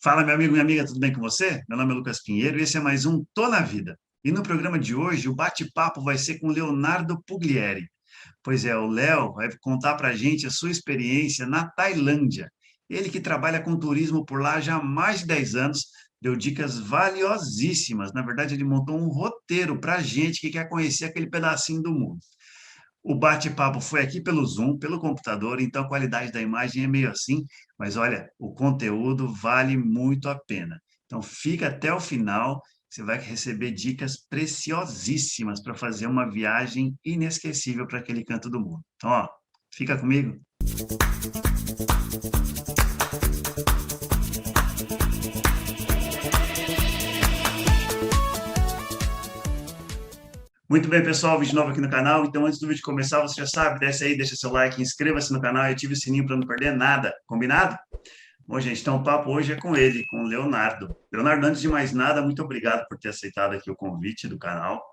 Fala, meu amigo, minha amiga, tudo bem com você? Meu nome é Lucas Pinheiro e esse é mais um Tô na Vida. E no programa de hoje, o bate-papo vai ser com Leonardo Puglieri. Pois é, o Léo vai contar para a gente a sua experiência na Tailândia. Ele que trabalha com turismo por lá já há mais de 10 anos, deu dicas valiosíssimas. Na verdade, ele montou um roteiro para a gente que quer conhecer aquele pedacinho do mundo. O bate-papo foi aqui pelo Zoom, pelo computador, então a qualidade da imagem é meio assim, mas olha, o conteúdo vale muito a pena. Então fica até o final, você vai receber dicas preciosíssimas para fazer uma viagem inesquecível para aquele canto do mundo. Então, ó, fica comigo. Muito bem, pessoal, vídeo novo aqui no canal. Então, antes do vídeo começar, você já sabe, desce aí, deixa seu like, inscreva-se no canal e ative o sininho para não perder nada. Combinado? Bom, gente, então o papo hoje é com ele, com o Leonardo. Leonardo, antes de mais nada, muito obrigado por ter aceitado aqui o convite do canal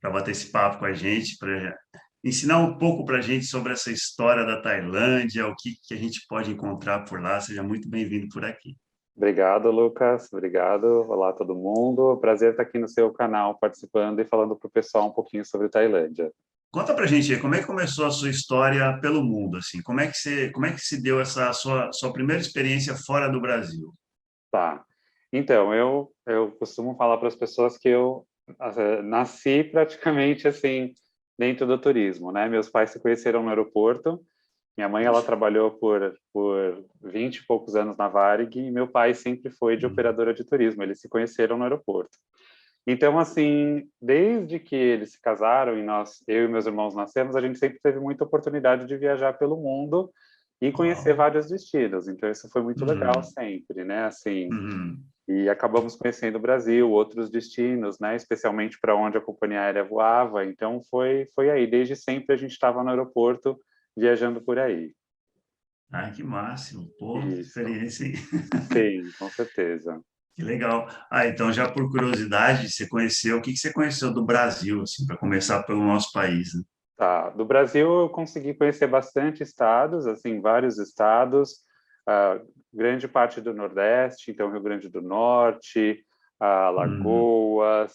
para bater esse papo com a gente, para ensinar um pouco para a gente sobre essa história da Tailândia, o que a gente pode encontrar por lá. Seja muito bem-vindo por aqui. Obrigado, Lucas. Obrigado. Olá, todo mundo. Prazer estar aqui no seu canal participando e falando para o pessoal um pouquinho sobre Tailândia. Conta pra gente aí, como é que começou a sua história pelo mundo, assim? Como é que se deu essa sua primeira experiência fora do Brasil? Tá. Então, eu costumo falar para as pessoas que eu nasci praticamente assim dentro do turismo, né? Meus pais se conheceram no aeroporto. Minha mãe, ela Puxa. trabalhou por 20 e poucos anos na Varig e meu pai sempre foi de Hum. operadora de turismo. Eles se conheceram no aeroporto. Então, assim, desde que eles se casaram e eu e meus irmãos nascemos, a gente sempre teve muita oportunidade de viajar pelo mundo e conhecer Uau. vários destinos. Então, isso foi muito legal Uhum. sempre, né? Assim, Uhum. e acabamos conhecendo o Brasil, outros destinos, né? Especialmente para onde a companhia aérea voava. Então, foi aí. Desde sempre a gente estava no aeroporto viajando por aí. Ai, que máximo. Pô, que Isso. experiência, hein? Sim, com certeza. Que legal. Ah, então, já por curiosidade, o que que você conheceu do Brasil, assim, para começar pelo nosso país, né? Tá. Do Brasil eu consegui conhecer bastante estados, assim, vários estados, ah, grande parte do Nordeste, então Rio Grande do Norte, Hum. Alagoas,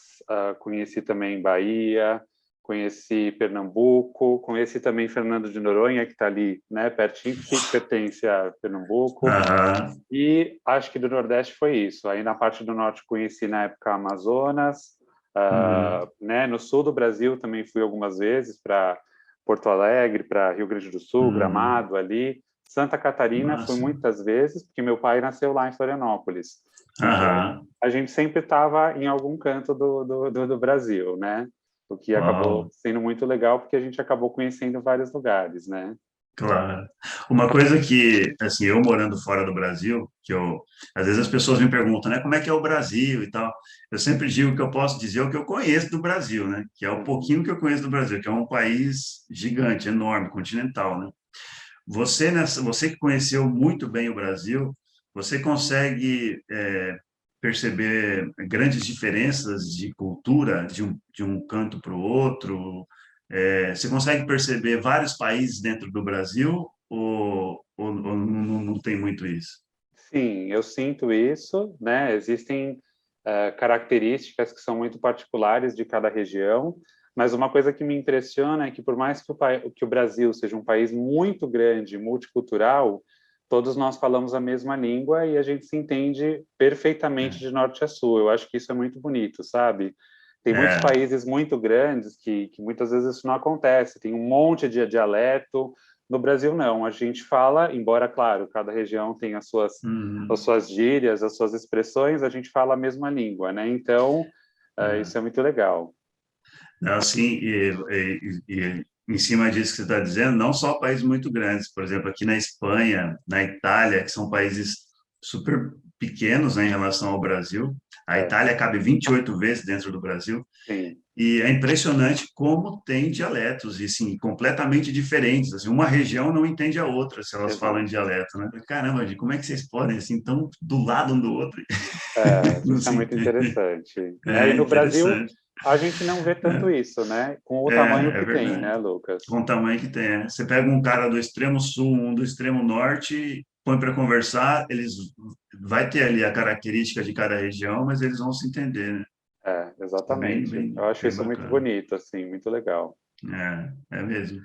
conheci também Bahia, conheci Pernambuco, conheci também Fernando de Noronha, que está ali, né, pertinho, que pertence a Pernambuco, Aham. e acho que do Nordeste foi isso. Aí na parte do Norte conheci na época Amazonas, Uhum. né? No sul do Brasil também fui algumas vezes para Porto Alegre, para Rio Grande do Sul, Uhum. Gramado ali. Santa Catarina fui Máximo. muitas vezes, porque meu pai nasceu lá em Florianópolis. Então, Aham. a gente sempre estava em algum canto do Brasil, né? O que acabou Uau. sendo muito legal, porque a gente acabou conhecendo vários lugares, né? Claro. Uma coisa que, assim, eu morando fora do Brasil, às vezes as pessoas me perguntam, né, como é que é o Brasil e tal. Eu sempre digo que eu posso dizer o que eu conheço do Brasil, né, que é o Uhum. pouquinho que eu conheço do Brasil, que é um país gigante, enorme, continental, né. Você que conheceu muito bem o Brasil, você consegue perceber grandes diferenças de cultura de um canto para o outro? Você consegue perceber vários países dentro do Brasil ou não tem muito isso? Sim, eu sinto isso, né? Existem características que são muito particulares de cada região, mas uma coisa que me impressiona é que por mais que que o Brasil seja um país muito grande, multicultural, todos nós falamos a mesma língua e a gente se entende perfeitamente de norte a sul. Eu acho que isso é muito bonito, sabe? Tem muitos É, países muito grandes que muitas vezes isso não acontece. Tem um monte de dialeto. No Brasil, não. A gente fala, embora, claro, cada região tem as hum, suas gírias, as suas expressões, a gente fala a mesma língua, né? Então, é. isso é muito legal. Assim, e em cima disso que você está dizendo, não só países muito grandes, por exemplo, aqui na Espanha, na Itália, que são países super pequenos, né, em relação ao Brasil. A É, Itália cabe 28 vezes dentro do Brasil. sim, E é impressionante como tem dialetos, e sim, completamente diferentes. Assim, uma região não entende a outra se elas falam em exato. dialeto, né? Caramba, gente, como é que vocês podem, assim, tão do lado um do outro? Não Isso é se muito entende. interessante. Né? E É no Brasil, interessante. a gente não vê tanto isso, né? Com o É, tamanho é que tem, verdade. né, Lucas? Com o tamanho que tem. Você pega um cara do extremo sul, um do extremo norte, põe para conversar, eles vai ter ali a característica de cada região, mas eles vão se entender, né? É bem, Exatamente. Eu bem, acho bem isso muito bacana. bonito, assim, muito legal. É mesmo.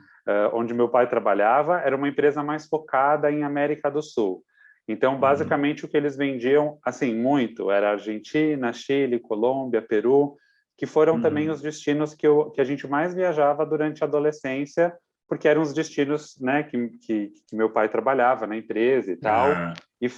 Onde meu pai trabalhava era uma empresa mais focada em América do Sul. Então, Uhum, basicamente, o que eles vendiam, assim, muito, era Argentina, Chile, Colômbia, Peru, que foram também os uhum. destinos que a gente mais viajava durante a adolescência, porque eram os destinos, né, que meu pai trabalhava na empresa e tal, Ah, e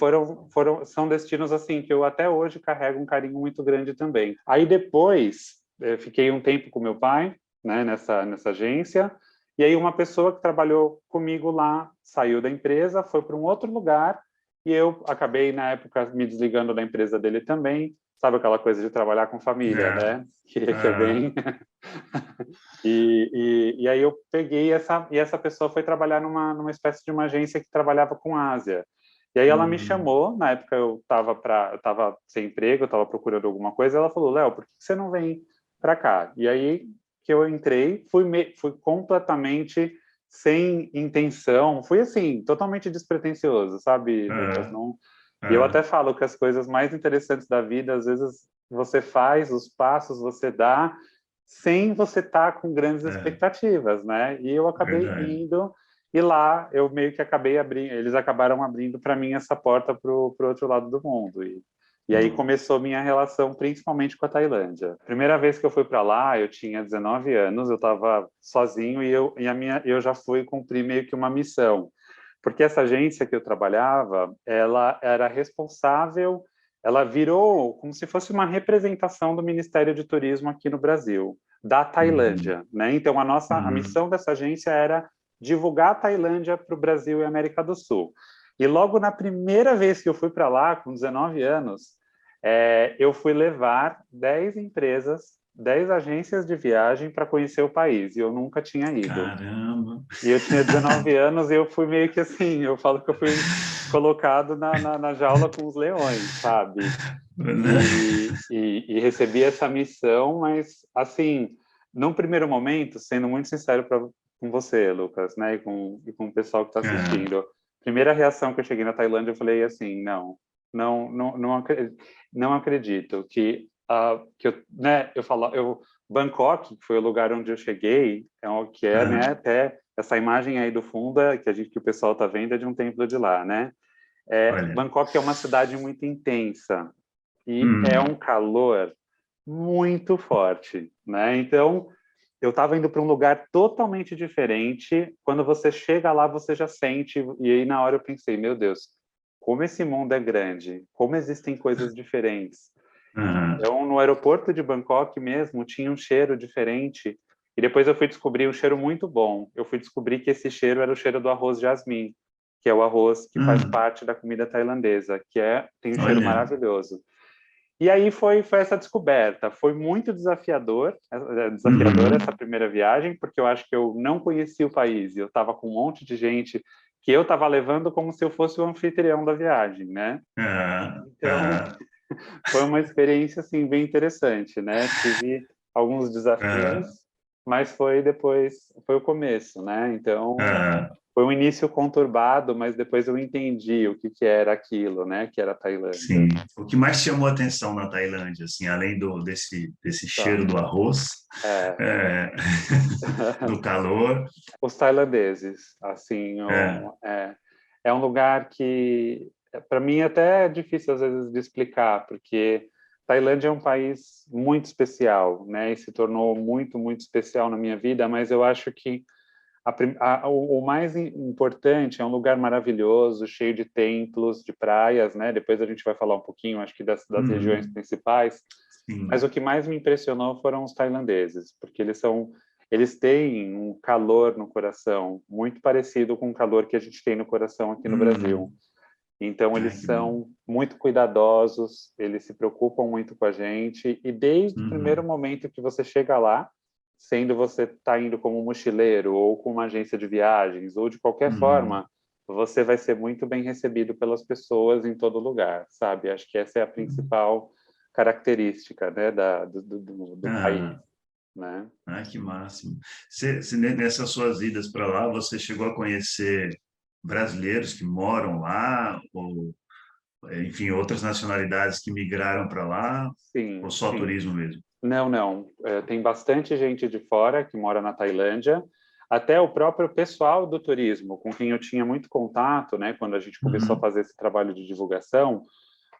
são destinos, assim, que eu até hoje carrego um carinho muito grande também. Aí depois, fiquei um tempo com meu pai, né, nessa agência, e aí uma pessoa que trabalhou comigo lá saiu da empresa, foi para um outro lugar e eu acabei na época me desligando da empresa dele também. Sabe aquela coisa de trabalhar com família, é, né? Que é ah, bem. E aí eu peguei essa pessoa foi trabalhar numa espécie de uma agência que trabalhava com Ásia. E aí ela me uhum. chamou, na época eu tava sem emprego, eu estava procurando alguma coisa, ela falou: "Léo, por que você não vem para cá?" E aí que eu entrei, fui completamente sem intenção, fui assim, totalmente despretensioso, sabe, Lucas? Ah, Não. E eu ah, até falo que as coisas mais interessantes da vida, às vezes você faz, os passos você dá, sem você estar com grandes é, expectativas, né? E eu acabei verdade. indo, e lá eu meio que acabei abrindo, eles acabaram abrindo para mim essa porta para o outro lado do mundo. E aí Bom, começou minha relação principalmente com a Tailândia. Primeira vez que eu fui para lá, eu tinha 19 anos, eu estava sozinho eu já fui cumprir meio que uma missão, porque essa agência que eu trabalhava, ela era responsável, ela virou como se fosse uma representação do Ministério de Turismo aqui no Brasil, da uhum, Tailândia, né? Então a uhum. missão dessa agência era divulgar a Tailândia para o Brasil e América do Sul. E logo na primeira vez que eu fui para lá, com 19 anos, eu fui levar 10 empresas, 10 agências de viagem para conhecer o país, e eu nunca tinha ido. Caramba! E eu tinha 19 anos e eu fui meio que assim, eu falo que eu fui colocado na jaula com os leões, sabe? E recebi essa missão, mas assim, num primeiro momento, sendo muito sincero com você, Lucas, né, e com o pessoal que está É, assistindo, primeira reação que eu cheguei na Tailândia, eu falei assim, não acredito que eu, né, Bangkok, que foi o lugar onde eu cheguei, né, ah, até essa imagem aí do fundo que o pessoal está vendo é de um templo de lá, né? olha. Bangkok é uma cidade muito intensa e é Hum, um calor muito forte, né? Então, eu estava indo para um lugar totalmente diferente. Quando você chega lá, você já sente. E aí, na hora, eu pensei: meu Deus, como esse mundo é grande, como existem coisas diferentes. ah, Então, no aeroporto de Bangkok mesmo, tinha um cheiro diferente. E depois eu fui descobrir um cheiro muito bom. Eu fui descobrir que esse cheiro era o cheiro do arroz jasmim, que é o arroz que faz hum, parte da comida tailandesa, tem um cheiro olha. maravilhoso. E aí foi essa descoberta. Foi muito desafiador essa Uhum, primeira viagem, porque eu acho que eu não conhecia o país e eu estava com um monte de gente que eu estava levando como se eu fosse o anfitrião da viagem, né? ah, Então, ah, foi uma experiência assim bem interessante, né? Tive alguns desafios, ah, mas foi o começo, né? Então, ah. foi um início conturbado, mas depois eu entendi o que era aquilo, né? Que era a Sim. Tailândia. O que mais chamou a atenção na Tailândia, assim, além desse cheiro Tá. do arroz, É. é, do calor, Os tailandeses, assim, é, é um lugar que, para mim, até é difícil às vezes de explicar, porque Tailândia é um país muito especial, né? E se tornou muito, muito especial na minha vida, mas eu acho que o mais importante é um lugar maravilhoso, cheio de templos, de praias, né? Depois a gente vai falar um pouquinho, acho que das regiões uhum, principais, mas sim, o que mais me impressionou foram os tailandeses, porque eles têm um calor no coração muito parecido com o calor que a gente tem no coração aqui no Brasil. uhum. Então Ai, eles que bom. são muito cuidadosos, eles se preocupam muito com a gente e desde o primeiro Uhum, momento que você chega lá, sendo você está indo como mochileiro ou com uma agência de viagens ou de qualquer uhum, forma, você vai ser muito bem recebido pelas pessoas em todo lugar, sabe? Acho que essa é a uhum. principal característica, né, do país, Ah, né? ai, que máximo. Nessas suas idas para lá, você chegou a conhecer brasileiros que moram lá? enfim, outras nacionalidades que migraram para lá, ou Sim, só sim. turismo mesmo? Não, não. Tem bastante gente de fora que mora na Tailândia, até o próprio pessoal do turismo, com quem eu tinha muito contato, né, quando a gente começou a Uhum, fazer esse trabalho de divulgação.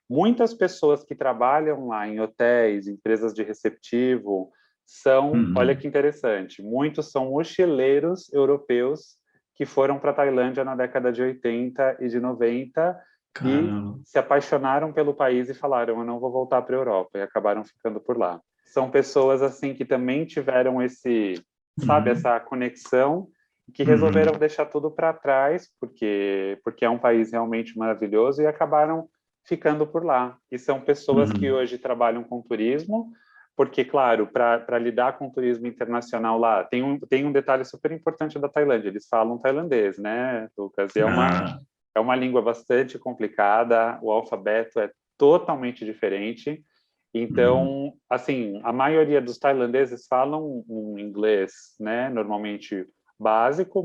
Muitas pessoas que trabalham lá em hotéis, empresas de receptivo, são, olha uhum. que interessante, muitos são mochileiros europeus que foram para a Tailândia na década de 80 e de 90 e Caramba. se apaixonaram pelo país e falaram, eu não vou voltar para a Europa, e acabaram ficando por lá. São pessoas assim que também tiveram esse, sabe, Uhum, essa conexão, que resolveram uhum, deixar tudo para trás, porque é um país realmente maravilhoso, e acabaram ficando por lá. E são pessoas que uhum. hoje trabalham com turismo, porque, claro, para lidar com turismo internacional lá, tem um detalhe super importante da Tailândia, eles falam tailandês, né, Lucas? E Ah, é uma língua bastante complicada, o alfabeto é totalmente diferente. uhum. Então, assim, a maioria dos tailandeses falam um inglês, né, normalmente básico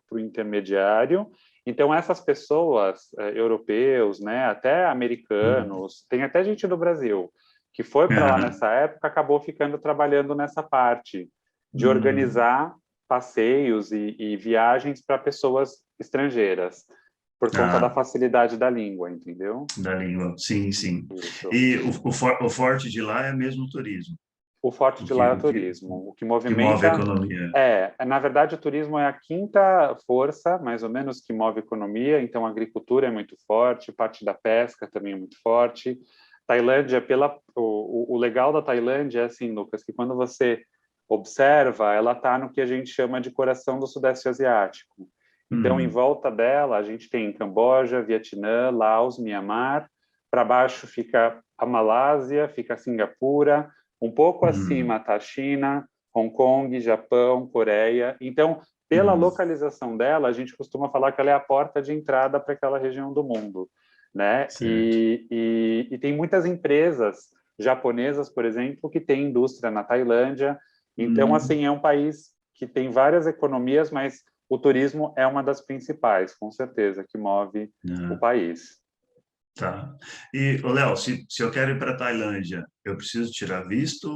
para o intermediário. Então, essas pessoas, europeus, né, até Uhum. americanos, tem até gente do Brasil, que foi para lá Ah, nessa época, acabou ficando trabalhando nessa parte de uhum. organizar passeios e viagens para pessoas estrangeiras, por conta da Ah, facilidade da língua, entendeu? da língua, sim, sim. Isso. E o forte de lá é mesmo o turismo, O forte o de lá que, é o o que, turismo. O que que move a movimenta economia. na verdade, o turismo é a quinta força, mais ou menos, que move a economia. Então, a agricultura é muito forte, parte da pesca também é muito forte. Tailândia, o legal da Tailândia é assim, Lucas, que quando você observa, ela está no que a gente chama de coração do Sudeste Asiático. Então, em Uhum. volta dela, a gente tem Camboja, Vietnã, Laos, Mianmar. Para baixo fica a Malásia, fica a Singapura. Um pouco Uhum. acima está a China, Hong Kong, Japão, Coreia. Então, pela Uhum. localização dela, a gente costuma falar que ela é a porta de entrada para aquela região do mundo, né? Certo. E tem muitas empresas japonesas, por exemplo, que têm indústria na Tailândia. Então, Uhum. assim, é um país que tem várias economias, mas o turismo é uma das principais, com certeza, que move o Ah, país. tá. E, ô, Léo, se eu quero ir para Tailândia, eu preciso tirar visto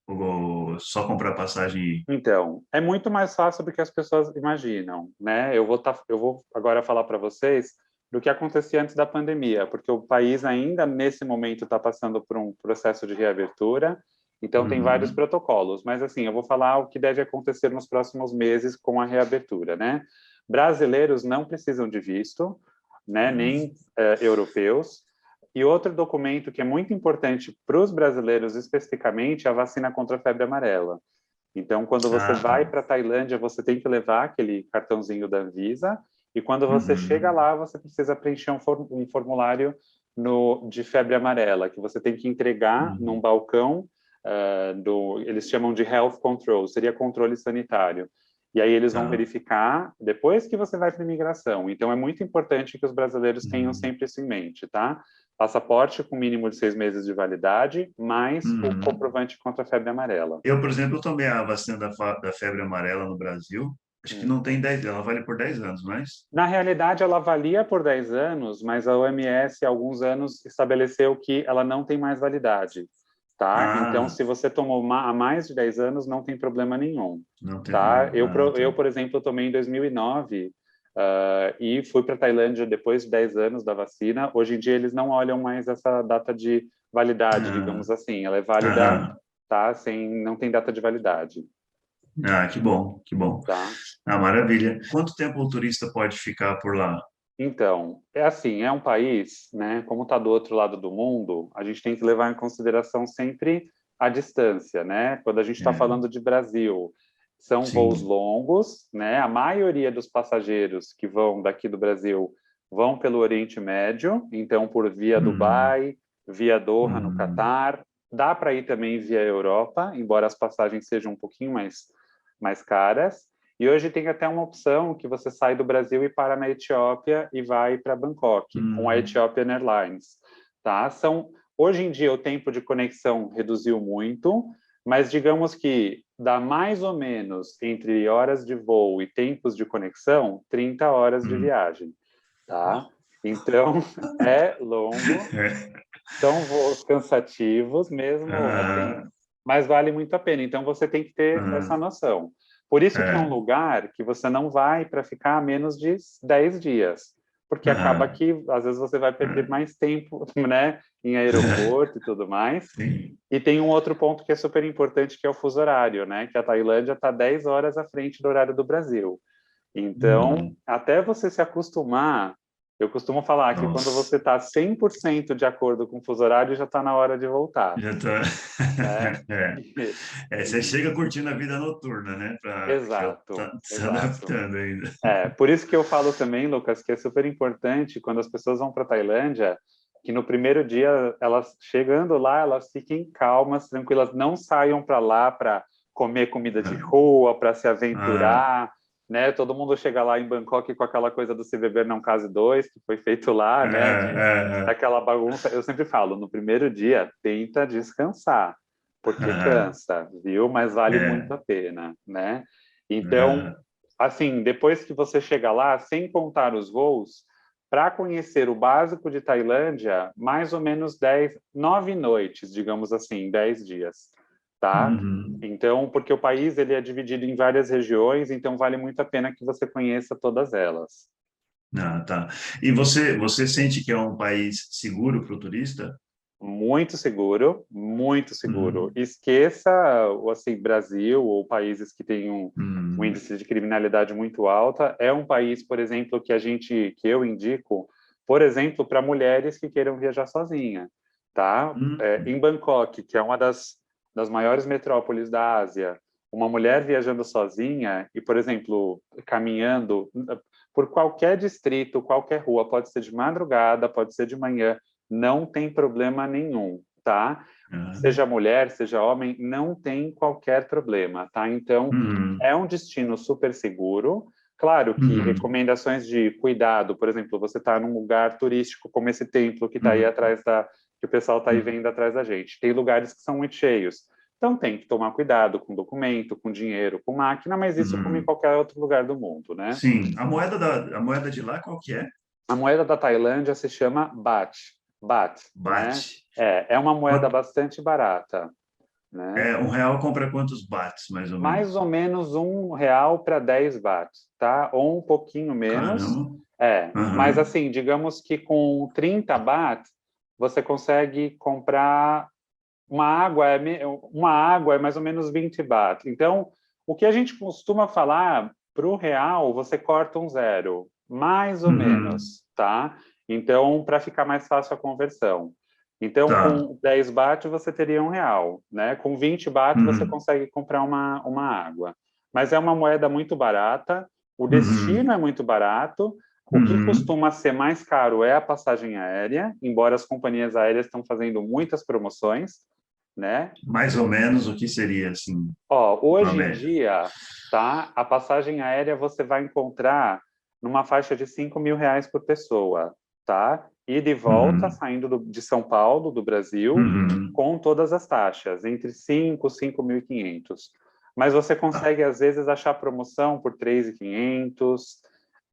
ou só comprar passagem e ir? Então, é muito mais fácil do que as pessoas imaginam, né? Eu vou agora falar para vocês do que acontecia antes da pandemia, porque o país ainda nesse momento está passando por um processo de reabertura, então tem vários Uhum. protocolos. Mas assim, eu vou falar o que deve acontecer nos próximos meses com a reabertura, né? Brasileiros não precisam de visto, né? Nem europeus. E outro documento que é muito importante para os brasileiros especificamente é a vacina contra a febre amarela. Então, quando você Ah, vai tá. para a Tailândia, você tem que levar aquele cartãozinho da Anvisa, e quando você chega Uhum. lá, você precisa preencher um formulário de febre amarela, que você tem que entregar num Uhum. balcão eles chamam de health control, seria controle sanitário. E aí eles vão Tá. verificar depois que você vai para a imigração. Então, é muito importante que os brasileiros tenham Uhum. sempre isso em mente, tá? Passaporte com mínimo de 6 meses de validade, mais o Uhum. comprovante contra a febre amarela. Eu, por exemplo, tomei a vacina da febre amarela no Brasil. Acho que Hum. não tem 10, ela vale por 10 anos, mas... Na realidade, ela valia por 10 anos, mas a OMS, há alguns anos, estabeleceu que ela não tem mais validade, tá? Então, Ah, se você tomou há mais de 10 anos, não tem problema nenhum, não tem tá? problema. Ah, tá. Por exemplo, tomei em 2009 e fui para a Tailândia depois de 10 anos da vacina. Hoje em dia, eles não olham mais essa data de validade, Ah, digamos assim. Ela é válida, aham. tá? Não tem data de validade, Ah, que bom, que bom. tá? Ah, maravilha. Quanto tempo o turista pode ficar por lá? Então, é assim, é um país, né, como está do outro lado do mundo, a gente tem que levar em consideração sempre a distância, né? Quando a gente está É, falando de Brasil, são voos sim. longos, né? A maioria dos passageiros que vão daqui do Brasil vão pelo Oriente Médio, então por via Uhum, Dubai, via Doha no uhum, Catar, dá para ir também via Europa, embora as passagens sejam um pouquinho mais caras. E hoje tem até uma opção que você sai do Brasil e para na Etiópia e vai para Bangkok, com a uhum, Ethiopian Airlines, tá? Hoje em dia o tempo de conexão reduziu muito, mas digamos que dá mais ou menos entre horas de voo e tempos de conexão, 30 horas de uhum. viagem, tá? Então, é longo, É. são voos cansativos mesmo, assim, Ah, mas vale muito a pena. Então, você tem que ter ah, essa noção. Por isso que é um é. lugar que você não vai para ficar menos de 10 dias, porque acaba Ah, que, às vezes, você vai perder ah. mais tempo, né, em aeroporto e tudo mais. Sim. E tem um outro ponto que é super importante, que é o fuso horário, né, que a Tailândia está 10 horas à frente do horário do Brasil. Então, Hum, até você se acostumar, eu costumo falar que quando nossa. você está 100% de acordo com o fuso horário, já está na hora de voltar, Já tá. né? É. E- É, você e- chega curtindo a vida noturna, né? Que exato, tá se exato. adaptando ainda. Por isso que eu falo também, Lucas, que é super importante quando as pessoas vão para a Tailândia, que no primeiro dia, elas chegando lá, elas fiquem calmas, tranquilas, não saiam para lá para comer comida de rua, para se Ah, aventurar, né? Todo mundo chega lá em Bangkok com aquela coisa do se beber não case dois, que foi feito lá, né? Daquela bagunça. Eu sempre falo, no primeiro dia, tenta descansar, porque ah, cansa, viu? Mas vale muito é, a pena, né? Então, ah, assim, depois que você chega lá, sem contar os voos, para conhecer o básico de Tailândia, mais ou menos 9 noites, digamos assim, 10 dias, tá? uhum. Então, porque o país ele é dividido em várias regiões, então vale muito a pena que você conheça todas elas. Ah, tá. E você sente que é um país seguro para o turista? Muito seguro, muito seguro. Hum, Esqueça o assim, Brasil ou países que têm um hum, índice de criminalidade muito alta. É um país, por exemplo, que eu indico, por exemplo, para mulheres que queiram viajar sozinha, tá? Em hum, Bangkok, que é uma das maiores metrópoles da Ásia, uma mulher viajando sozinha e, por exemplo, caminhando por qualquer distrito, qualquer rua, pode ser de madrugada, pode ser de manhã, não tem problema nenhum, tá? ah, Seja mulher, seja homem, não tem qualquer problema, tá? Então, hum, é um destino super seguro. Claro que uhum, recomendações de cuidado, por exemplo, você está num lugar turístico como esse templo que está aí uhum, atrás que o pessoal está aí uhum, vendo atrás da gente. Tem lugares que são muito cheios. Então tem que tomar cuidado com documento, com dinheiro, com máquina, mas isso como em uhum. qualquer outro lugar do mundo, né? Sim, a moeda de lá qual que é? A moeda da Tailândia se chama baht, né? Bate. É uma moeda Quanto, bastante barata, né? é, um real compra quantos bates, mais ou Mais menos? ou menos R$ 1 para 10 bahts, tá? Ou um pouquinho menos. Caramba. Mas Aham. assim, digamos que com 30 bahts você consegue comprar uma água é mais ou menos 20 bahts. Então, o que a gente costuma falar para o real, você corta um zero, mais ou Uhum. menos, tá? Então, para ficar mais fácil a conversão. Então, Tá. com 10 baht você teria R$ 1, né? Com 20 baht você Uhum. consegue comprar uma água. Mas é uma moeda muito barata, o destino Uhum. é muito barato, o que Uhum. costuma ser mais caro é a passagem aérea, embora as companhias aéreas estão fazendo muitas promoções, né? Mais ou menos o que seria, assim, uma Hoje em média. dia, tá? A passagem aérea você vai encontrar numa faixa de R$ 5.000 por pessoa, tá? Ida e volta, Uhum. saindo de São Paulo, do Brasil, Uhum. com todas as taxas, entre 5 e 5.500. Mas você Ah, consegue, às vezes, achar promoção por 3.500.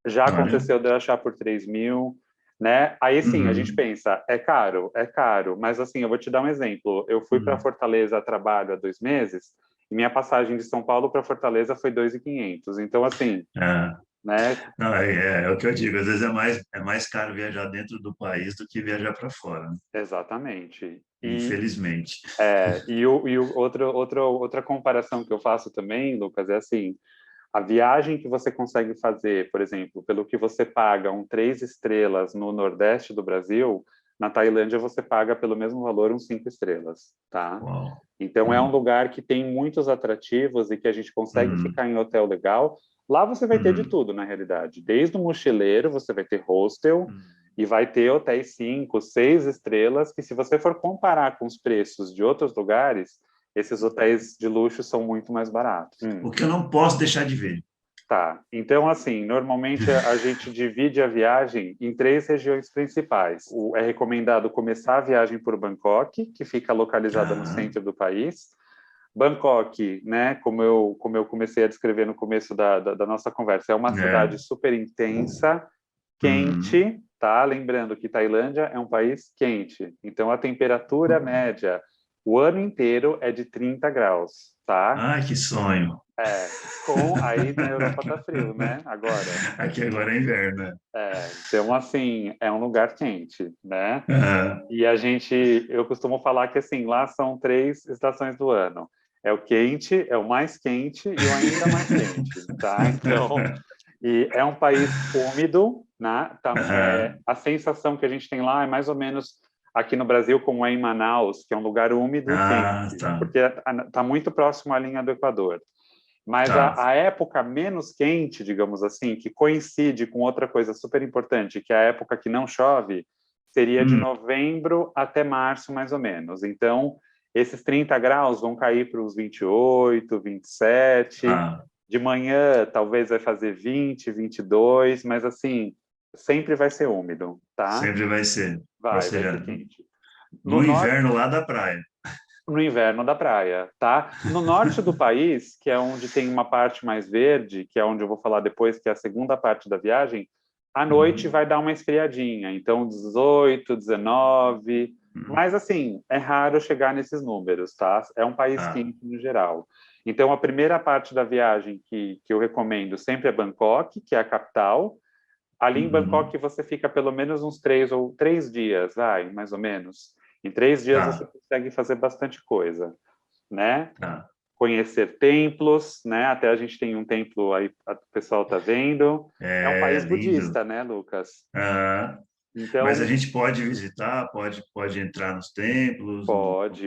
Já olha. aconteceu de eu achar por 3.000, né? Aí sim, a gente Uhum. pensa, é caro, mas assim, eu vou te dar um exemplo. Eu fui para Uhum. Fortaleza a trabalho há 2 meses e minha passagem de São Paulo para Fortaleza foi 2.500. Então, assim, Ah, né? não, é o que eu digo, às vezes é mais caro viajar dentro do país do que viajar para fora, né? Exatamente. Infelizmente. Outra comparação que eu faço também, Lucas, é assim, a viagem que você consegue fazer, por exemplo, pelo que você paga 3 estrelas no Nordeste do Brasil, na Tailândia você paga pelo mesmo valor 5 estrelas, tá? Uau. Então é um Hum. lugar que tem muitos atrativos e que a gente consegue Uhum. ficar em hotel legal. Lá você vai ter de Uhum. tudo, na realidade. Desde o mochileiro, você vai ter hostel Uhum. e vai ter hotéis 5, 6 estrelas, que se você for comparar com os preços de outros lugares, esses hotéis de luxo são muito mais baratos. O que eu não posso deixar de ver. Tá. Então, assim, normalmente a gente divide a viagem em 3 regiões principais. É recomendado começar a viagem por Bangkok, que fica localizada no Aham. centro do país. Bangkok, né, como eu comecei a descrever no começo da nossa conversa, é uma cidade É. super intensa, Uhum. quente. tá? Lembrando que Tailândia é um país quente, então a temperatura média o ano inteiro é de 30 graus, tá? Ai, que sonho. Aí na Europa tá frio, né? Agora. Aqui agora é inverno, né? Então, assim, é um lugar quente, né? Aham. E eu costumo falar que, assim, lá são 3 estações do ano. É o quente, é o mais quente e o ainda mais quente, tá? Então, e é um país úmido, né? Aham. A sensação que a gente tem lá é mais ou menos aqui no Brasil, como é em Manaus, que é um lugar úmido e Ah, quente, tá. porque está muito próximo à linha do Equador. Mas Tá. a época menos quente, digamos assim, que coincide com outra coisa super importante, que é a época que não chove, seria de Hum, novembro até março, mais ou menos. Então, esses 30 graus vão cair para os 28, 27. tá. De manhã, talvez vai fazer 20, 22, mas assim, sempre vai ser úmido, tá? Sempre vai ser. Ou Vai ser seja, quente. No no norte, inverno lá da praia. no inverno da praia, tá? No norte do país, que é onde tem uma parte mais verde, que é onde eu vou falar depois, que é a segunda parte da viagem, à noite Uhum. vai dar uma esfriadinha, então 18, 19, Uhum. mas assim, é raro chegar nesses números, tá? É um país Tá. quente no geral. Então, a primeira parte da viagem que eu recomendo sempre é Bangkok, que é a capital. Ali em Uhum. Bangkok você fica pelo menos uns 3 dias, vai, mais ou menos. Em 3 dias você Tá. consegue fazer bastante coisa, né? Tá. Conhecer templos, né? Até a gente tem um templo aí, o pessoal tá vendo. É um É país lindo. budista, né, Lucas? Ah, mas a Então, gente pode visitar, pode entrar nos templos.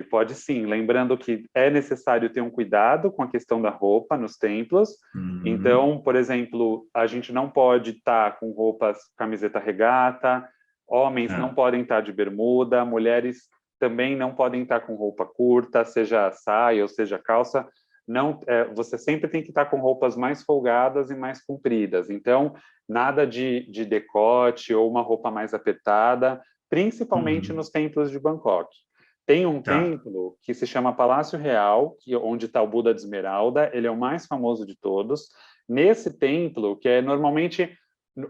pode sim. Lembrando que é necessário ter um cuidado com a questão da roupa nos templos. Uhum. Então, por exemplo, a gente não pode estar com roupas, camiseta regata, homens não Ah, podem estar de bermuda, mulheres também não podem estar com roupa curta, seja saia ou seja calça. Não, você sempre tem que estar com roupas mais folgadas e mais compridas. Então, nada de decote ou uma roupa mais apertada, principalmente uhum. nos templos de Bangkok. Tem um Tá. templo que se chama Palácio Real, onde está o Buda de Esmeralda, ele é o mais famoso de todos. Nesse templo, que é normalmente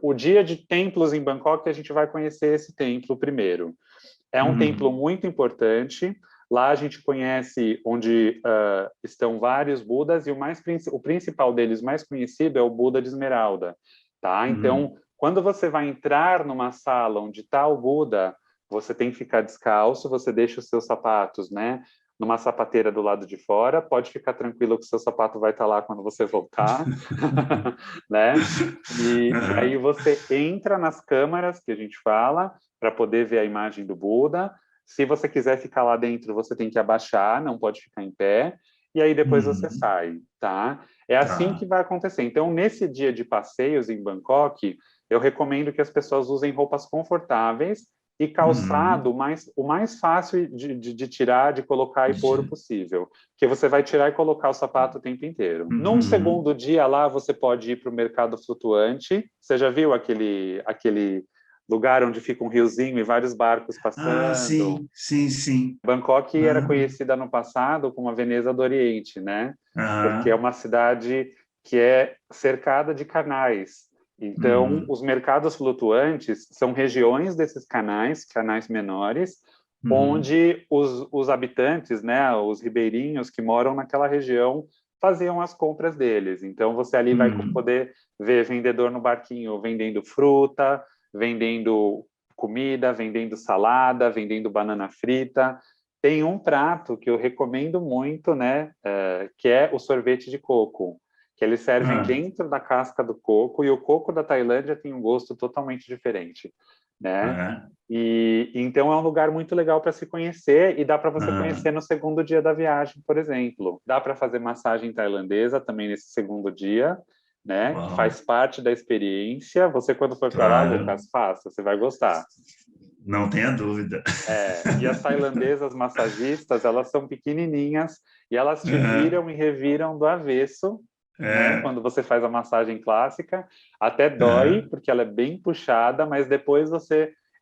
o dia de templos em Bangkok, a gente vai conhecer esse templo primeiro. É um templo Uhum. muito importante. Lá a gente conhece onde estão vários Budas e o principal deles, mais conhecido, é o Buda de Esmeralda. Tá? Uhum. Então, quando você vai entrar numa sala onde está o Buda, você tem que ficar descalço, você deixa os seus sapatos, né, numa sapateira do lado de fora. Pode ficar tranquilo que o seu sapato vai estar lá quando você voltar, né? E aí Aham. você entra nas câmaras que a gente fala para poder ver a imagem do Buda. Se você quiser ficar lá dentro, você tem que abaixar, não pode ficar em pé. E aí depois você Uhum. sai, tá? É assim que Tá. vai acontecer. Então, nesse dia de passeios em Bangkok, eu recomendo que as pessoas usem roupas confortáveis e calçado Uhum. o mais fácil de tirar, de colocar e pôr o possível. Que você vai tirar e colocar o sapato o tempo inteiro. Num Uhum. segundo dia lá, você pode ir para o mercado flutuante. Você já viu aquele lugar onde fica um riozinho e vários barcos Ah, passando? sim, sim, sim. Bangkok era Ah, conhecida no passado como a Veneza do Oriente, né? Porque é aham. uma cidade que é cercada de canais. Então, Uhum. os mercados flutuantes são regiões desses canais, canais menores, Uhum. onde os habitantes, né, os ribeirinhos que moram naquela região, faziam as compras deles. Então, você ali vai Uhum. poder ver vendedor no barquinho vendendo fruta, vendendo comida, vendendo salada, vendendo banana frita. Tem um prato que eu recomendo muito, né, que é o sorvete de coco, que eles servem Ah, dentro da casca do coco, e o coco da Tailândia tem um gosto totalmente diferente, né? é. E então é um lugar muito legal para se conhecer, e dá para você Ah, conhecer no segundo dia da viagem, por exemplo. Dá para fazer massagem tailandesa também nesse segundo dia, né? Que uau, faz parte da experiência. Você, quando for para lá, claro. Lucas, faça, você vai gostar. Não tenha dúvida. E as tailandesas massagistas, elas são pequenininhas e elas te É, viram e reviram do avesso, né? é, Quando você faz a massagem clássica, até dói, é, porque ela é bem puxada, mas depois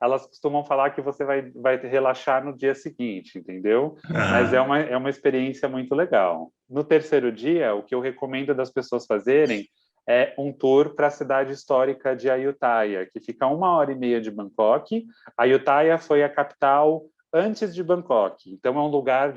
elas costumam falar que você vai relaxar no dia seguinte, entendeu? Mas é, é uma experiência muito legal. No terceiro dia, o que eu recomendo das pessoas fazerem é um tour para a cidade histórica de Ayutthaya, que fica 1h30 de Bangkok. Ayutthaya foi a capital antes de Bangkok, então é um lugar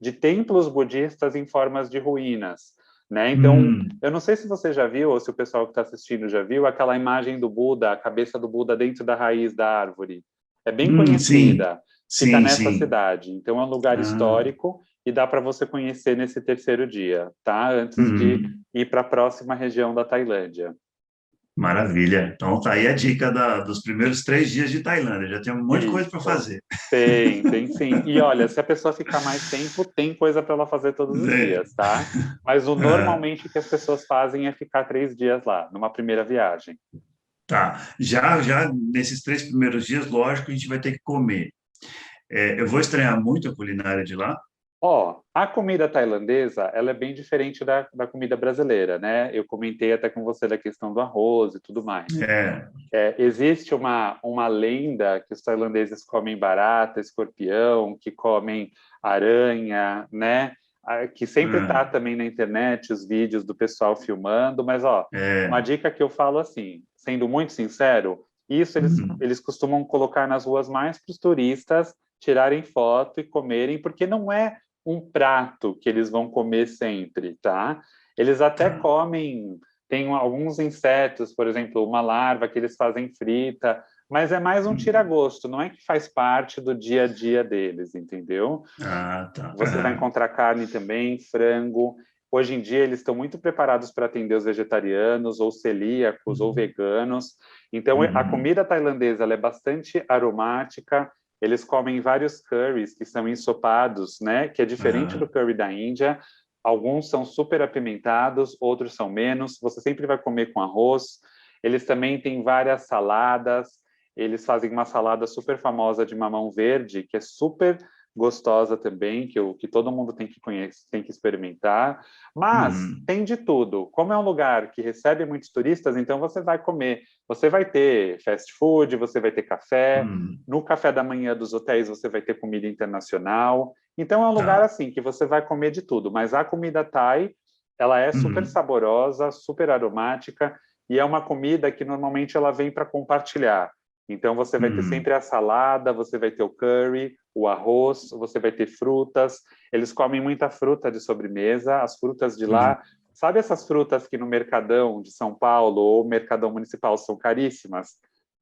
de templos budistas em formas de ruínas, né? Então, eu não sei se você já viu, ou se o pessoal que está assistindo já viu, aquela imagem do Buda, a cabeça do Buda dentro da raiz da árvore. É bem Sim, conhecida, fica sim, nessa sim. cidade. Então, é um lugar Ah, histórico e dá para você conhecer nesse terceiro dia, tá? Antes de uhum. ir para a próxima região da Tailândia. Maravilha. Então tá aí a dica dos primeiros 3 dias de Tailândia. Já tem um monte de coisa para Isso. fazer. Tem sim. E olha, se a pessoa ficar mais tempo, tem coisa para ela fazer todos os É, dias, tá? Mas o é, normalmente o que as pessoas fazem é ficar 3 dias lá, numa primeira viagem. tá. Já nesses 3 primeiros dias, lógico, a gente vai ter que comer. Eu vou estranhar muito a culinária de lá. Ó, a comida tailandesa, ela é bem diferente da comida brasileira, né? Eu comentei até com você da questão do arroz e tudo mais. É, Existe uma lenda que os tailandeses comem barata, escorpião, que comem aranha, né? Que sempre está é, também na internet os vídeos do pessoal filmando, mas ó, uma é. dica que eu falo assim, sendo muito sincero, isso Hum, eles costumam colocar nas ruas mais para os turistas tirarem foto e comerem, porque não é um prato que eles vão comer sempre, tá? Eles até tá. comem, tem alguns insetos, por exemplo, uma larva que eles fazem frita, mas é mais um Hum, tira-gosto, não é que faz parte do dia a dia deles, entendeu? ah, tá. Você vai encontrar carne também, frango. Hoje em dia eles estão muito preparados para atender os vegetarianos, ou celíacos, ou veganos. Então a Uhum. comida tailandesa ela é bastante aromática. Eles comem vários curries que são ensopados, né? Que é diferente do Ah, curry da Índia. Alguns são super apimentados, outros são menos. Você sempre vai comer com arroz. Eles também têm várias saladas. Eles fazem uma salada super famosa de mamão verde, que é super gostosa também, que todo mundo tem que conhecer, tem que experimentar. Mas uhum. tem de tudo. Como é um lugar que recebe muitos turistas, então você vai comer. Você vai ter fast food, você vai ter café. Uhum. No café da manhã dos hotéis você vai ter comida internacional. Então é um lugar Tá. assim que você vai comer de tudo. Mas a comida Thai, ela é super Uhum. saborosa, super aromática e é uma comida que normalmente ela vem para compartilhar. Então você vai ter Uhum. sempre a salada, você vai ter o curry, o arroz, você vai ter frutas. Eles comem muita fruta de sobremesa. As frutas de Uhum. lá, sabe essas frutas que no Mercadão de São Paulo ou Mercadão Municipal são caríssimas?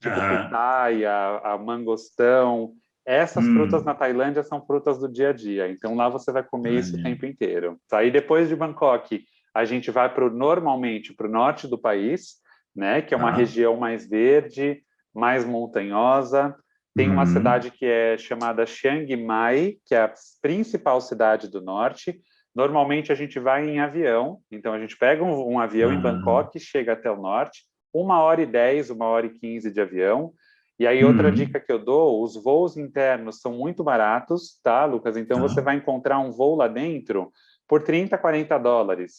Tipo Aham. pitaia, a mangostão. Essas frutas na Uhum. Tailândia são frutas do dia a dia. Então lá você vai comer isso o Olha. tempo inteiro. Aí depois de Bangkok, a gente vai normalmente para o norte do país, né? Que é uma Tá. região mais verde, mais montanhosa. Tem uma Uhum. cidade que é chamada Chiang Mai, que é a principal cidade do norte. Normalmente a gente vai em avião, então a gente pega um avião em Ah. Bangkok, chega até o norte, 1h10, 1h15 de avião. E aí outra dica Uhum. que eu dou, os voos internos são muito baratos, tá, Lucas? Então você Tá. vai encontrar um voo lá dentro por 30, US$ 40,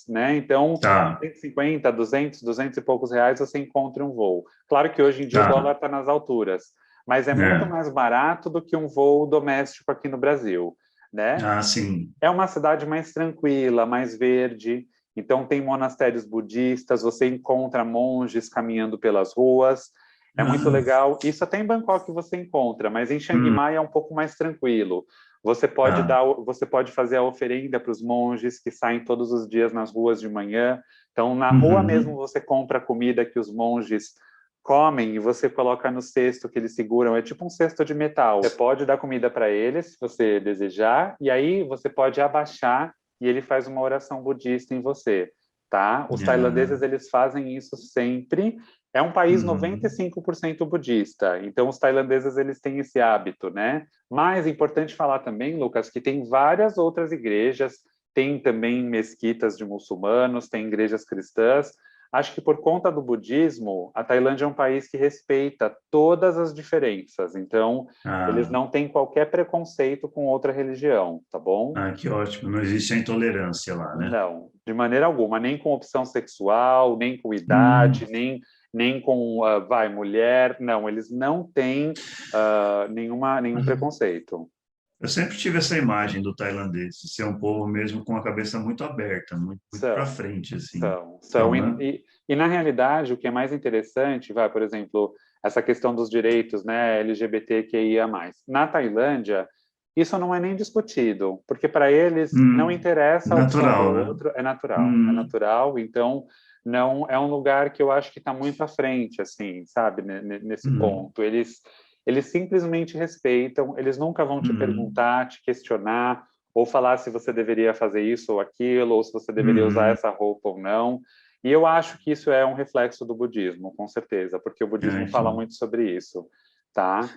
né? Então Tá. 150, 200, 200 e poucos reais você encontra um voo. Claro que hoje em dia o Tá. dólar está nas alturas, mas é muito É. mais barato do que um voo doméstico aqui no Brasil, né? Ah, sim. É uma cidade mais tranquila, mais verde, então tem monastérios budistas, você encontra monges caminhando pelas ruas, é muito Ah. legal. Isso até em Bangkok você encontra, mas em Chiang Hum. Mai é um pouco mais tranquilo. Tá. Você pode fazer a oferenda para os monges que saem todos os dias nas ruas de manhã. Então, na rua mesmo Uhum. você compra a comida que os monges comem e você coloca no cesto que eles seguram, é tipo um cesto de metal. Você pode dar comida para eles, se você desejar, e aí você pode abaixar e ele faz uma oração budista em você, tá? Os Ah. tailandeses, eles fazem isso sempre. É um país Uhum. 95% budista, então os tailandeses, eles têm esse hábito, né? Mas é importante falar também, Lucas, que tem várias outras igrejas, tem também mesquitas de muçulmanos, tem igrejas cristãs. Acho que por conta do budismo, a Tailândia é um país que respeita todas as diferenças. Então, eles Ah. não têm qualquer preconceito com outra religião, tá bom? Ah, que ótimo. Não existe a intolerância lá, né? Não, de maneira alguma, nem com opção sexual, nem com Hum. idade, nem com, mulher. Não, eles não têm nenhum preconceito. Eu sempre tive essa imagem do tailandês, de ser um povo mesmo com a cabeça muito aberta, muito para São, frente, assim. são. Então, né? Na realidade, o que é mais interessante, vai, por exemplo, essa questão dos direitos, né, LGBTQIA+. Na Tailândia, isso não é nem discutido, porque para eles não interessa a opção do Natural, né? outro, é Hum, natural, então não é um lugar que eu acho que está muito à frente, assim, sabe, nesse hum, ponto. Eles simplesmente respeitam, eles nunca vão te hum, perguntar, te questionar, ou falar se você deveria fazer isso ou aquilo, ou se você deveria usar hum, essa roupa ou não. E eu acho que isso é um reflexo do budismo, com certeza, porque o budismo que fala bom. muito sobre isso, tá?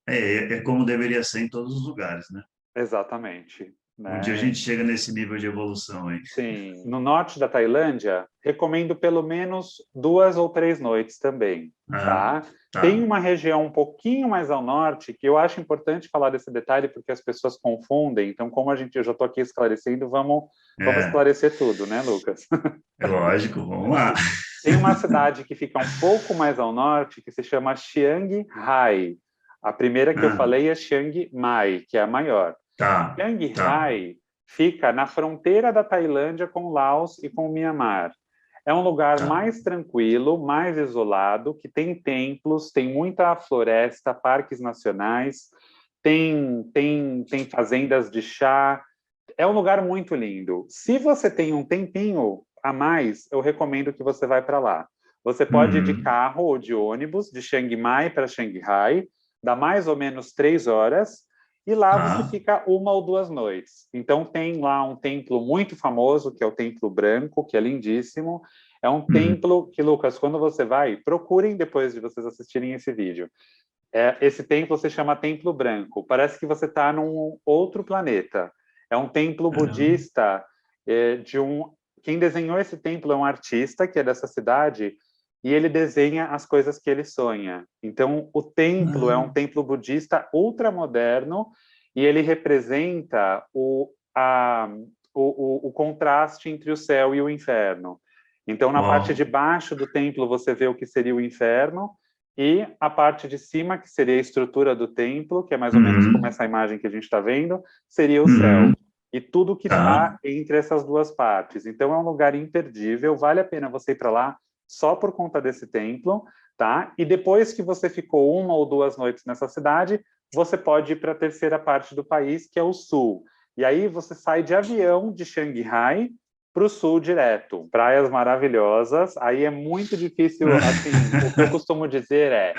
É como deveria ser em todos os lugares, né? Exatamente, Um dia a né? gente chega nesse nível de evolução aí. Sim, no norte da Tailândia, recomendo pelo menos 2 ou 3 noites também, Ah, tá? Tem tá. uma região um pouquinho mais ao norte que eu acho importante falar desse detalhe porque as pessoas confundem. Então, como eu já estou aqui esclarecendo, vamos É, esclarecer tudo, né, Lucas? é lógico, vamos lá. Tem uma cidade que fica um pouco mais ao norte que se chama Chiang Rai. A primeira que eu Ah, falei é Chiang Mai, que é a maior. tá, Chiang tá. Rai fica na fronteira da Tailândia com Laos e com Mianmar. É um lugar Tá. mais tranquilo, mais isolado, que tem templos, tem muita floresta, parques nacionais, tem fazendas de chá. É um lugar muito lindo. Se você tem um tempinho a mais, eu recomendo que você vá para lá. Você pode ir de Uhum. carro ou de ônibus de Chiang Mai para Shanghai, dá mais ou menos 3 horas, e lá você Tá. fica 1 ou 2 noites. Então tem lá um templo muito famoso, que é o Templo Branco, que é lindíssimo. É um Uhum. templo que, Lucas, quando você vai, procurem depois de vocês assistirem esse vídeo. Esse templo se chama Templo Branco. Parece que você está num outro planeta. É um templo Caramba. budista de um. Quem desenhou esse templo é um artista que é dessa cidade e ele desenha as coisas que ele sonha. Então, o templo é um Ah, templo budista ultramoderno e ele representa o contraste entre o céu e o inferno. Então, na parte de uau. baixo do templo, você vê o que seria o inferno, e a parte de cima, que seria a estrutura do templo, que é mais ou menos como Uhum. essa imagem que a gente está vendo, seria o Uhum. céu. E tudo que Tá. está entre essas duas partes. Então, é um lugar imperdível, vale a pena você ir para lá só por conta desse templo, tá? E depois que você ficou 1 ou 2 noites nessa cidade, você pode ir para a terceira parte do país, que é o sul. E aí você sai de avião de Xangai para o sul direto. Praias maravilhosas. Aí é muito difícil, assim, o que eu costumo dizer é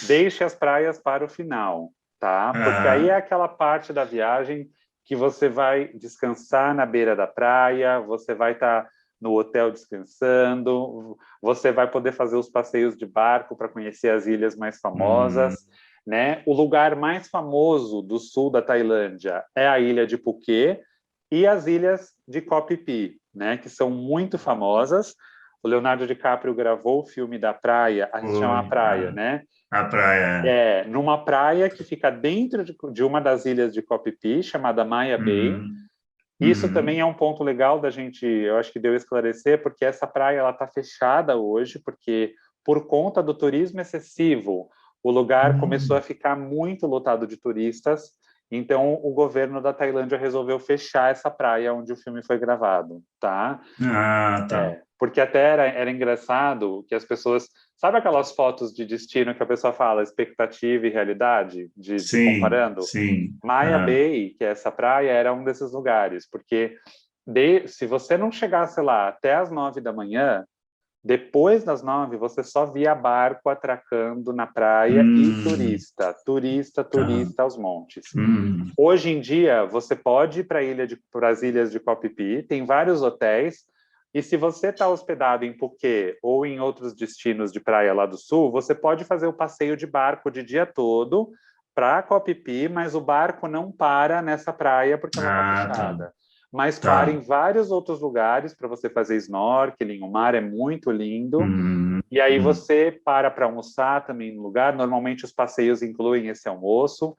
deixe as praias para o final, tá? Porque aí é Ah, aquela parte da viagem que você vai descansar na beira da praia, você vai estar no hotel descansando, você vai poder fazer os passeios de barco para conhecer as ilhas mais hum, famosas, né? O lugar mais famoso do sul da Tailândia é a ilha de Phuket e as ilhas de Koh Phi, né? Que são muito famosas. O Leonardo DiCaprio gravou o filme da praia, a gente chama a foi. praia, né? A praia. Numa praia que fica dentro de uma das ilhas de Koh Phi, chamada Maya Bay. Uhum. Isso também Uhum. é um ponto legal da gente, eu acho que deu esclarecer, porque essa praia ela está fechada hoje, porque por conta do turismo excessivo, o lugar começou a Uhum. ficar muito lotado de turistas. Então, o governo da Tailândia resolveu fechar essa praia onde o filme foi gravado, tá? Ah, tá. Porque até era engraçado que as pessoas. Sabe aquelas fotos de destino que a pessoa fala expectativa e realidade, de Sim, comparando? sim. Maya Ah, Bay, que é essa praia, era um desses lugares, porque se você não chegasse lá até as 9 da manhã, depois das 9 você só via barco atracando na praia e hum, turista, turista, tá. turista aos montes. Hum, Hoje em dia, você pode ir para as ilhas de Koh Phi, tem vários hotéis, e se você está hospedado em Phuket ou em outros destinos de praia lá do sul, você pode fazer o passeio de barco de dia todo para Koh Phi, mas o barco não para nessa praia porque ela está ah, tá. fechada. Mas para em Tá. vários outros lugares para você fazer snorkeling, o mar é muito lindo. Hum, E aí hum. você para almoçar também no lugar. Normalmente os passeios incluem esse almoço.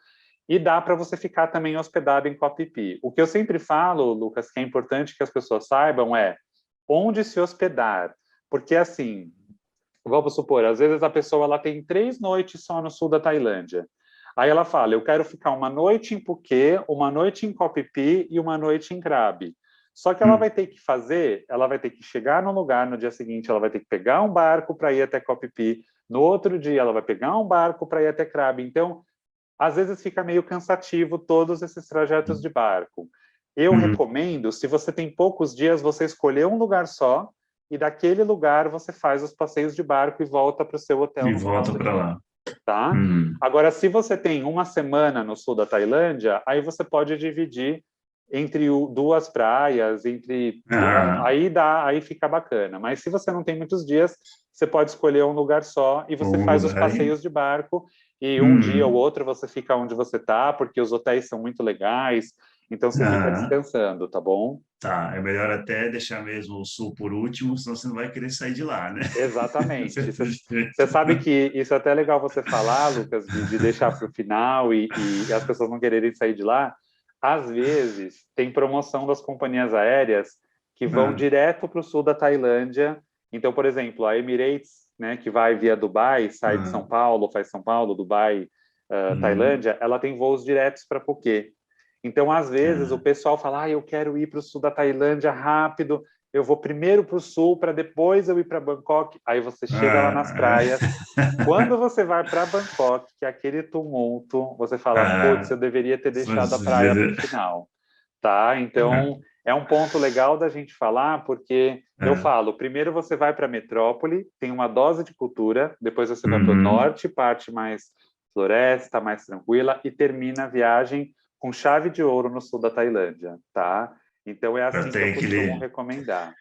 E dá para você ficar também hospedado em Koh Phi. O que eu sempre falo, Lucas, que é importante que as pessoas saibam é onde se hospedar. Porque, assim, vamos supor, às vezes a pessoa ela tem 3 noites só no sul da Tailândia. Aí ela fala, eu quero ficar uma noite em Phuket, uma noite em Koh Phi Phi e uma noite em Krabi. Só que ela vai ter que ela vai ter que chegar no lugar no dia seguinte, ela vai ter que pegar um barco para ir até Koh Phi Phi, no outro dia ela vai pegar um barco para ir até Krabi. Então, às vezes fica meio cansativo todos esses trajetos de barco. Eu recomendo, se você tem poucos dias, você escolher um lugar só e daquele lugar você faz os passeios de barco e volta para o seu hotel E no final volta do para dia. lá. Tá? Agora, se você tem uma semana no sul da Tailândia, aí você pode dividir entre duas praias, aí fica bacana. Mas se você não tem muitos dias, você pode escolher um lugar só e você Um faz os lugar aí. passeios de barco e um dia ou outro você fica onde você está, porque os hotéis são muito legais, então você fica descansando, tá bom? Tá, é melhor até deixar mesmo o sul por último, senão você não vai querer sair de lá, né? Exatamente. Você sabe que isso é até legal você falar, Lucas, de deixar para o final e as pessoas não quererem sair de lá. Às vezes, tem promoção das companhias aéreas que vão direto para o sul da Tailândia. Então, por exemplo, a Emirates, né, que vai via Dubai, sai de São Paulo, faz São Paulo, Dubai, Tailândia, ela tem voos diretos para Phuket. Então, às vezes, o pessoal fala, eu quero ir para o sul da Tailândia rápido, eu vou primeiro para o sul para depois eu ir para Bangkok. Aí você chega lá nas praias. Quando você vai para Bangkok, que é aquele tumulto, você fala, putz, eu deveria ter deixado a praia para o final. Tá? Então, é um ponto legal da gente falar, porque eu falo, primeiro você vai para a metrópole, tem uma dose de cultura, depois você vai para o norte, parte mais floresta, mais tranquila, e termina a viagem com chave de ouro no sul da Tailândia, tá? Então, é assim que eu costumo recomendar.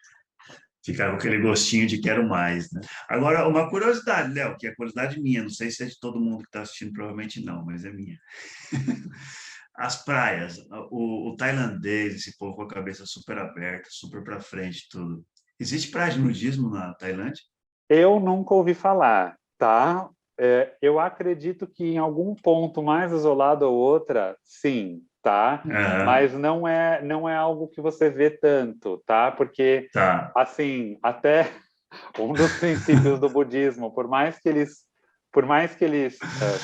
Ficar com aquele gostinho de quero mais, né? Agora, uma curiosidade, Léo, que é curiosidade minha, não sei se é de todo mundo que está assistindo, provavelmente não, mas é minha. As praias, o tailandês, esse povo com a cabeça super aberta, super para frente, tudo. Existe praia de nudismo na Tailândia? Eu nunca ouvi falar, tá? Eu acredito que em algum ponto mais isolado ou outra, sim, tá? Mas não é algo que você vê tanto, tá? Porque, assim, até um dos princípios do budismo, por mais que eles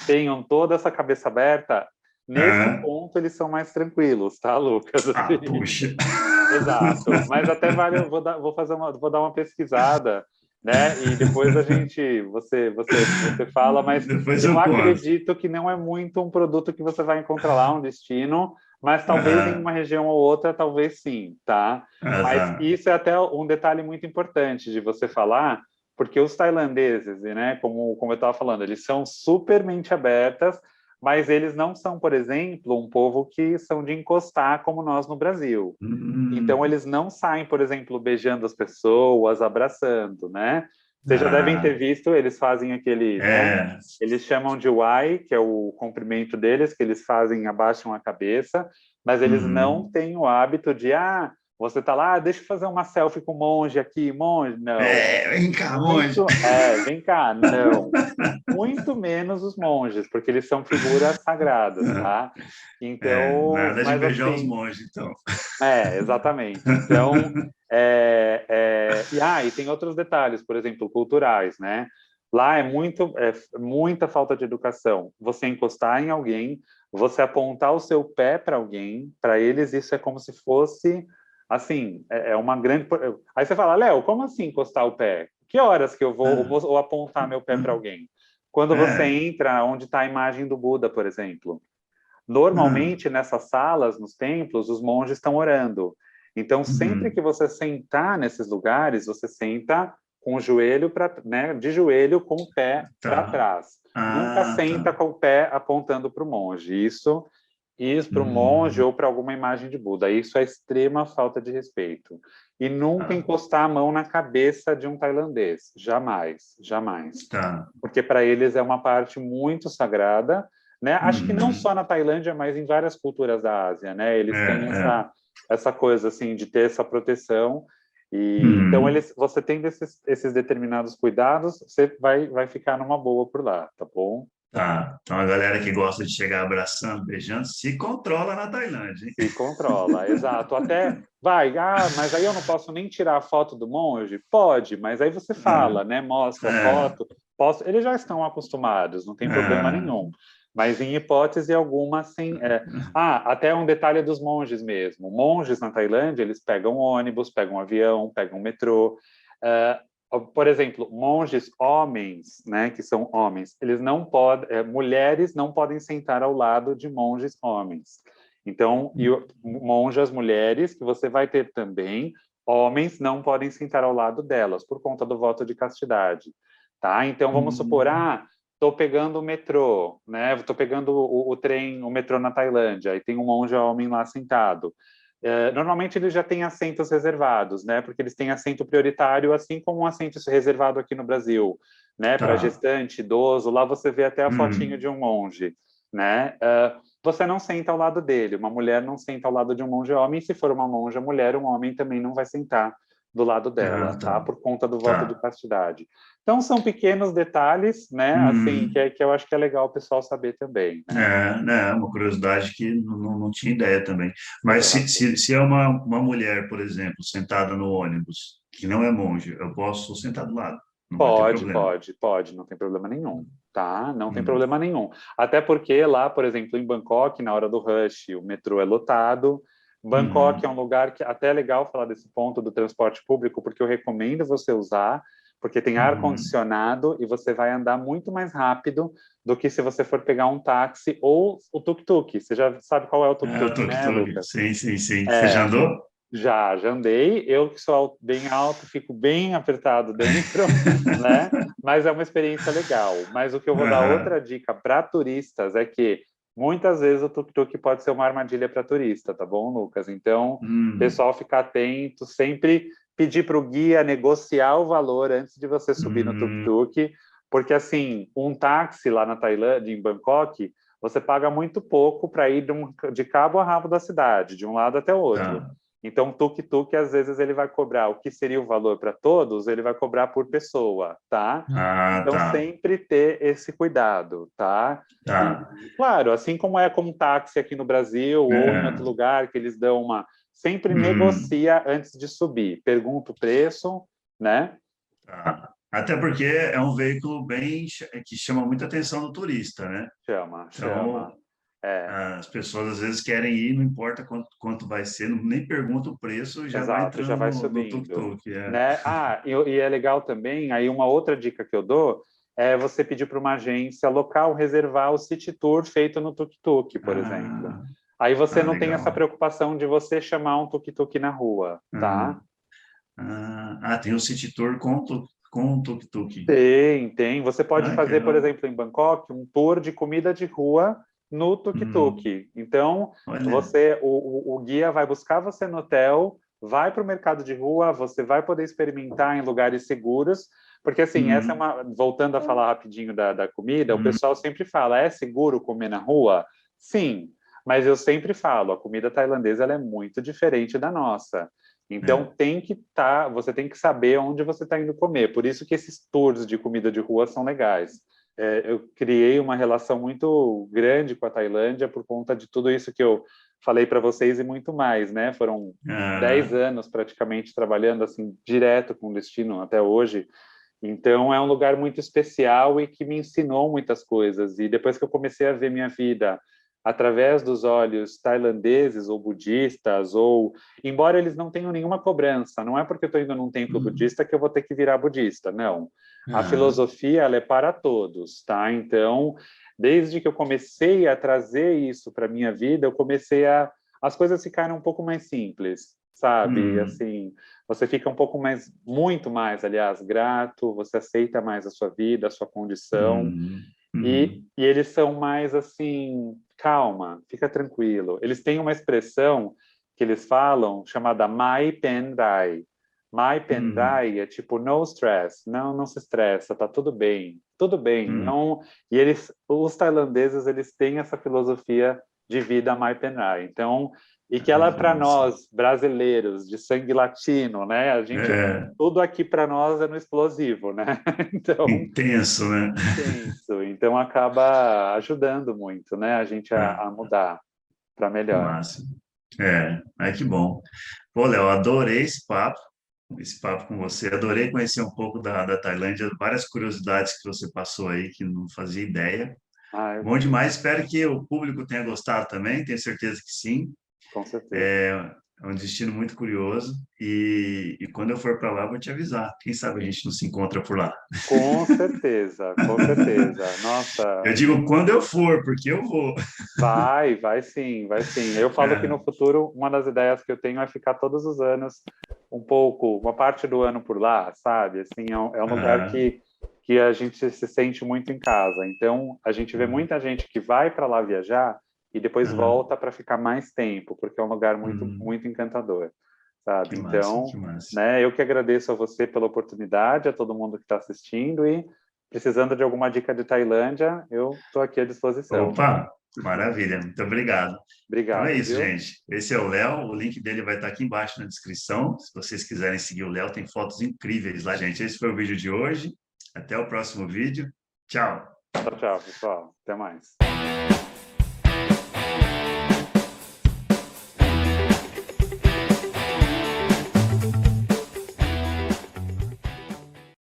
tenham toda essa cabeça aberta, nesse ponto eles são mais tranquilos, tá, Lucas? Assim, Puxa. Exato. Mas até vale, eu vou dar uma pesquisada, né? E depois você fala, mas Depois eu eu conto. acredito que não é muito um produto que você vai encontrar lá, um destino, mas talvez em uma região ou outra, talvez sim, tá? Mas isso é até um detalhe muito importante de você falar, porque os tailandeses, né, como eu estava falando, eles são super mente abertas, mas eles não são, por exemplo, um povo que são de encostar como nós no Brasil. Então, eles não saem, por exemplo, beijando as pessoas, abraçando, né? Vocês já devem ter visto, eles fazem aquele, né? Eles chamam de Y, que é o comprimento deles, que eles fazem, abaixam a cabeça, mas eles não têm o hábito de, você tá lá, deixa eu fazer uma selfie com o monge aqui, monge, não. Vem cá, monge. Vem cá, não. Muito menos os monges, porque eles são figuras sagradas, tá? Então, nada de mas beijar os assim, monges, então. exatamente. Então, e tem outros detalhes, por exemplo, culturais, né? Lá é muita falta de educação. Você encostar em alguém, você apontar o seu pé para alguém, para eles isso é como se fosse, assim, é uma grande... Aí você fala, Léo, como assim encostar o pé? Que horas que eu vou apontar meu pé para alguém? Quando você entra onde está a imagem do Buda, por exemplo. Normalmente, nessas salas, nos templos, os monges estão orando. Então, sempre que você sentar nesses lugares, você senta com o joelho né, de joelho com o pé para trás. Nunca senta com o pé apontando para o monge. Isso para o monge ou para alguma imagem de Buda. Isso é extrema falta de respeito. E nunca encostar a mão na cabeça de um tailandês. Jamais, jamais. Porque para eles é uma parte muito sagrada, né? Acho que não só na Tailândia, mas em várias culturas da Ásia, né? Eles têm essa coisa assim de ter essa proteção e então você tendo esses determinados cuidados, você vai ficar numa boa por lá, tá bom? Então a galera que gosta de chegar abraçando, beijando, se controla na Tailândia, hein? Se controla, exato. Até mas aí eu não posso nem tirar a foto do monge? Pode, mas aí você fala, né? Mostra a foto. Eles já estão acostumados, não tem problema nenhum. Mas em hipótese alguma, sim. Até um detalhe dos monges mesmo. Monges na Tailândia, eles pegam ônibus, pegam avião, pegam metrô. Por exemplo, monges homens, né, que são homens, eles não podem, mulheres não podem sentar ao lado de monges homens. Então, monjas mulheres, que você vai ter também, homens não podem sentar ao lado delas, por conta do voto de castidade. Tá? Então, vamos supor, estou pegando o metrô, né? Estou pegando o trem, o metrô na Tailândia, e tem um monge homem lá sentado. Normalmente eles já têm assentos reservados, né? Porque eles têm assento prioritário, assim como um assento reservado aqui no Brasil, né? Para gestante, idoso, lá você vê até a fotinho de um monge, né? Você não senta ao lado dele, uma mulher não senta ao lado de um monge homem, se for uma monja mulher, um homem também não vai sentar do lado dela, tá? Por conta do voto de castidade. Então, são pequenos detalhes, né? Assim, que eu acho que é legal o pessoal saber também. Né, uma curiosidade que não tinha ideia também. Mas se é uma mulher, por exemplo, sentada no ônibus, que não é monge, eu posso sentar do lado, não vai ter problema. Pode, não tem problema nenhum, tá? Não tem problema nenhum. Até porque lá, por exemplo, em Bangkok, na hora do rush, o metrô é lotado. Bangkok é um lugar que até é legal falar desse ponto do transporte público, porque eu recomendo você usar, porque tem ar-condicionado e você vai andar muito mais rápido do que se você for pegar um táxi ou o tuk-tuk. Você já sabe qual é o tuk-tuk, né, Lucas? Sim. Você já andou? Já andei. Eu que sou bem alto, fico bem apertado dentro, né? Mas é uma experiência legal. Mas o que eu vou dar outra dica para turistas é que muitas vezes o tuk-tuk pode ser uma armadilha para turista, tá bom, Lucas? Então, pessoal, ficar atento, sempre pedir para o guia negociar o valor antes de você subir no tuk-tuk, porque, assim, um táxi lá na Tailândia, em Bangkok, você paga muito pouco para ir de cabo a rabo da cidade, de um lado até o outro. Então, o tuk-tuk, às vezes, ele vai cobrar o que seria o valor para todos, ele vai cobrar por pessoa, tá? Então, sempre ter esse cuidado, tá? E, claro, assim como é com um táxi aqui no Brasil ou em outro lugar, que eles dão uma... Sempre negocia antes de subir. Pergunta o preço, né? Até porque é um veículo que chama muita atenção do turista, né? Chama. As pessoas às vezes querem ir, não importa quanto vai ser, nem pergunta o preço, já vai Exato, já entrando vai no subindo. tuk-tuk. Né? E é legal também, aí uma outra dica que eu dou é você pedir para uma agência local reservar o city tour feito no tuk-tuk, por exemplo. Aí você não tem essa preocupação de você chamar um tuk-tuk na rua, tá? Tem o city tour com o tuk-tuk. Tem. Você pode fazer, por exemplo, em Bangkok, um tour de comida de rua no tuk-tuk. Então, o guia vai buscar você no hotel, vai para o mercado de rua, você vai poder experimentar em lugares seguros, porque assim, voltando a falar rapidinho da comida, o pessoal sempre fala, é seguro comer na rua? Sim, mas eu sempre falo, a comida tailandesa ela é muito diferente da nossa. Então, você tem que saber onde você está indo comer. Por isso que esses tours de comida de rua são legais. Eu criei uma relação muito grande com a Tailândia por conta de tudo isso que eu falei para vocês e muito mais, né? Foram 10 anos praticamente trabalhando assim direto com o destino até hoje. Então, é um lugar muito especial e que me ensinou muitas coisas. E depois que eu comecei a ver minha vida através dos olhos tailandeses ou budistas, ou embora eles não tenham nenhuma cobrança, não é porque eu estou indo num templo budista que eu vou ter que virar budista, não. A filosofia ela é para todos, tá? Então, desde que eu comecei a trazer isso para minha vida, eu comecei as coisas ficaram um pouco mais simples, sabe? Assim, você fica um pouco mais, muito mais, aliás, grato, você aceita mais a sua vida, a sua condição. E eles são mais assim, calma, fica tranquilo. Eles têm uma expressão que eles falam chamada Mai Pen Dai. Mai Pen Dai é tipo no stress, não se estressa, tá tudo bem, tudo bem. Não, e os tailandeses, eles têm essa filosofia de vida Mai Pen Dai. Então, e que ela para nós brasileiros de sangue latino, né? A gente tudo aqui para nós é no explosivo, né? Então intenso, né? Intenso. Então acaba ajudando muito, né? A gente a mudar para melhor. Máximo. Que bom. Pô, Léo, adorei esse papo com você. Adorei conhecer um pouco da Tailândia, várias curiosidades que você passou aí que não fazia ideia. Ah, Bom demais, espero que o público tenha gostado também, tenho certeza que sim. com certeza. É um destino muito curioso e quando eu for para lá, vou te avisar. Quem sabe a gente não se encontra por lá. Com certeza, com certeza. Nossa, Eu digo quando eu for, porque eu vou. vai sim, vai sim. Eu falo que no É, futuro, uma das ideias que eu tenho é ficar todos os anos, um pouco, uma parte do ano por lá, sabe? Assim, é um lugar ah, que a gente se sente muito em casa. Então, a gente vê muita gente que vai para lá viajar e depois ah, volta para ficar mais tempo, porque é um lugar muito, hum, muito encantador, que sabe? massa, Então, que massa. né, eu que agradeço a você pela oportunidade, a todo mundo que está assistindo e precisando de alguma dica de Tailândia, eu estou aqui à disposição. Opa, maravilha, muito obrigado. Então é Obrigado, isso, viu? gente. Esse é o Léo, o link dele vai estar aqui embaixo na descrição. Se vocês quiserem seguir o Léo, tem fotos incríveis lá, gente. Esse foi o vídeo de hoje. Até o próximo vídeo. Tchau. Tchau, tchau, pessoal. Até mais.